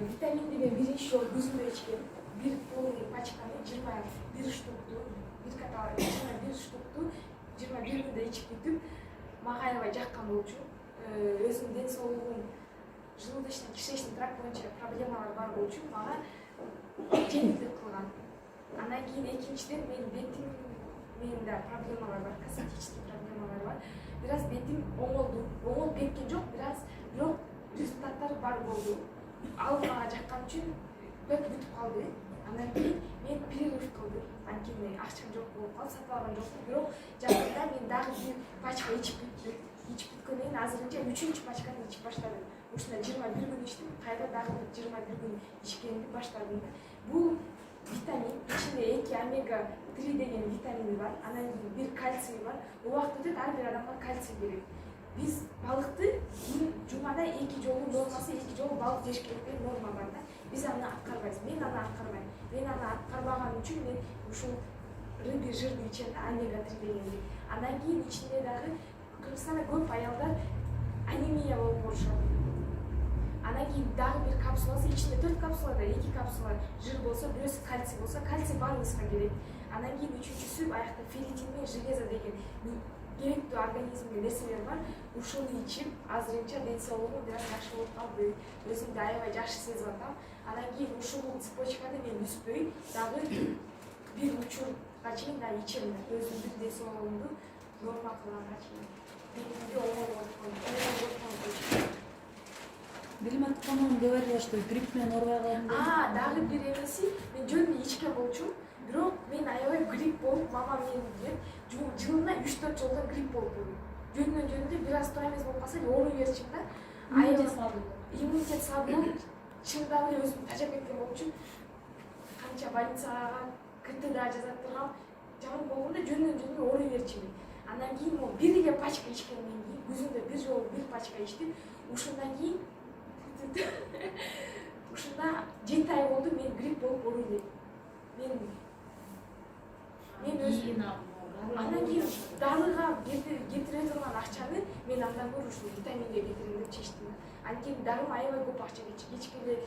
Vitaminli ve birinci yol gözüme içken bir polli paçkanı 21 штукту, bir kata 21 штукту 21 күндө ичип бүтүп, мага аябай жаккан болчу. Өзүмдүн ден соолугум желудочно-кишечный тракт боюнча проблемалар бар болчу, мага жеңилдик кылган. Андан кийин экинчиден менде проблемалар бар, косметический проблемалар бар. Бир аз бетим оңолду, оңолуп кеткен жок, бирок результаттары бар болду. Ал мага жаккан үчүн бүтүп калды. Андан кийин мен перерыв кылдым. Анткени акчам жок болуп калып, сатып алган жокмун. Бирок жакында мен дагы бир пачка ичип бүттүм. Ичип бүткөндөн кийин азырынча 3-чү пачканы ичип баштадым. Ушунда 21 күн ичтим, кайра дагы 21 күн ичкенди баштадым. Бул витамин ичинде 2 омега 3 деген витамини бар. Анан кийин бир кальций бар. Убакыт өтөт, ар бир адамга кальций керек. Биз балыкты жумада 2 жолу нормасы 2 жолу балык жеш керек деген норма бар да. Биз аны аткарбайбыз. Мен аны аткарбайм. Мен аны аткарбаган үчүн мен ушул рыбий жирди ичем да, омега 3 дегенди. Андан кийин ичинде дагы Кыргызстанда көп аялдар анемия болуп барышат. Андан кийин дагы бир капсуласы, ичинде 4 капсулада 2 капсула жир болсо, бирөөсү кальций болсо, кальций баарыбызга керек. Андан кийин үчүнчүсү аякта ферритин менен железо деген керектүү организмге нерселер бар. Ушуну ичип, азырынча ден соолугум бир аз жакшы болуп калды. Өзүмдү аябай жакшы сезип атам. Андан кийин ушул цепочканы мен үзбөй, дагы бир учурга чейин да ичем да. Өзүмдүн ден соолугумду норма кылганга чейин. Бетимди оңолуп Билим атканын говорила, что грипп менен оорубай калган. Дагы бир эмеси, мен жөнүндө ичкен болчумун. Бирок мен аябай грипп болуп, мамам мени деп, жылына 3-4 жолдон грипп болуп койдум. Жөнүндө бир аз туура эмес болуп калса, ооруй берчим да. Иммунитет слабый, чындап эле өзүм тажап кеткен болчумун. Канча больницага КТ да жазат тургам, жаман болгондо жөнүндө ооруй берчим. Андан кийин бир эле пачка ичкенден кийин, күзүндө бир жолу бир пачка ичтим. Ушундан кийин ушунда 7 ай болду мен грипп болуп ооруйдум. Мен өзүм андан кийин дарыга кетире турган акчаны мен андан көрө ушул витаминге кетирем деп чечтим. Анткени дарыма аябай көп акча кечкеле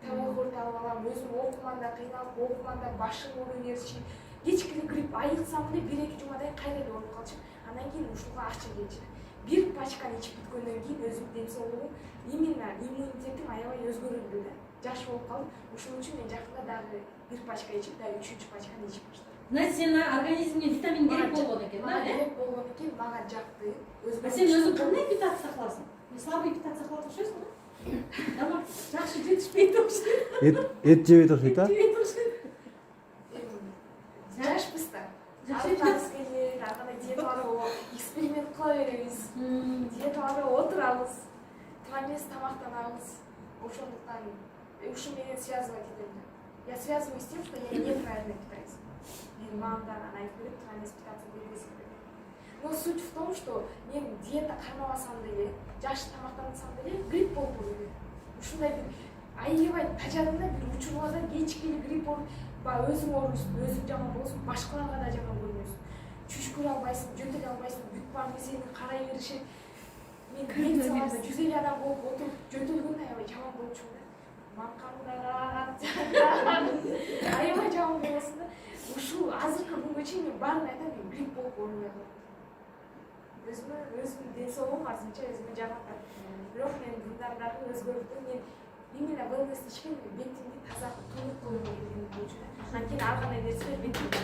табакыр алып алам, өзүм окуманда кыйналып, окуманда башым ооруй берчи. Кечкеле грипп айыксам эле 1-2 жумадан кайра эле ооруп калчу. Андан кийин ушуга акча кетчи. Бир пачканы ичип бүткөндөн кийин өзүм ден соолугум, именно иммунитетим аябай өзгөрүлдү да. Жаш болуп калып, ошон үчүн мен жакында дагы бир пачка ичип, дагы 3-чү пачканы ичип баштадым. Значит, сенин организмиңе витамин керек болгон экен, да? Керек болгон экен, мага жакты. Сен өзүң кандай питаться кыласың? Слабый питаться кылат окшойсуң да? Тамак жакшы жетишпейт окшойт. Эт жебейт окшойт, а? Жашпыз да. Жашпыз келет, ар кандай диеталарга эксперимент кыла беребиз. Диеталарга отурабыз. Туура эмес тамактанабыз. Ошондуктан ушу менен связывать этем. Я связываю с тем, что я неправильно питаюсь. Мен мамамдан айтып берип, туура эмес питаться бербесин деп. Но суть в том, что мен диета кармабасам деле, жакшы тамактансам деле грипп болуп койду. Ушундай бир аябай тажадым да, бир учурларда кечкеле грипп болуп, өзүң оорусуң, өзүң жаман болосуң, башкаларга да жаман көрүнөсүң. Чүчкүрө албайсың, жөтөлө албайсың, бүт баары сени карай беришет. Мен клиникаларда 150 адам болуп отуруп, жөтөлгөндө аябай жаман болчумун да. Макамдаган, аябай жаман болосуң да. Ушул азыркы күнгө чейин мен баарын айтам, мен грипп болуп оорубай калдым. Өзүмдүн ден соолугум азырынча өзүмө жагат. Бирок мен мындан дагы өзгөрдүм. Мен именно wellness ичкен бетимди таза тууруп койгум келген болчу да. Анткени ар кандай нерсе бетимди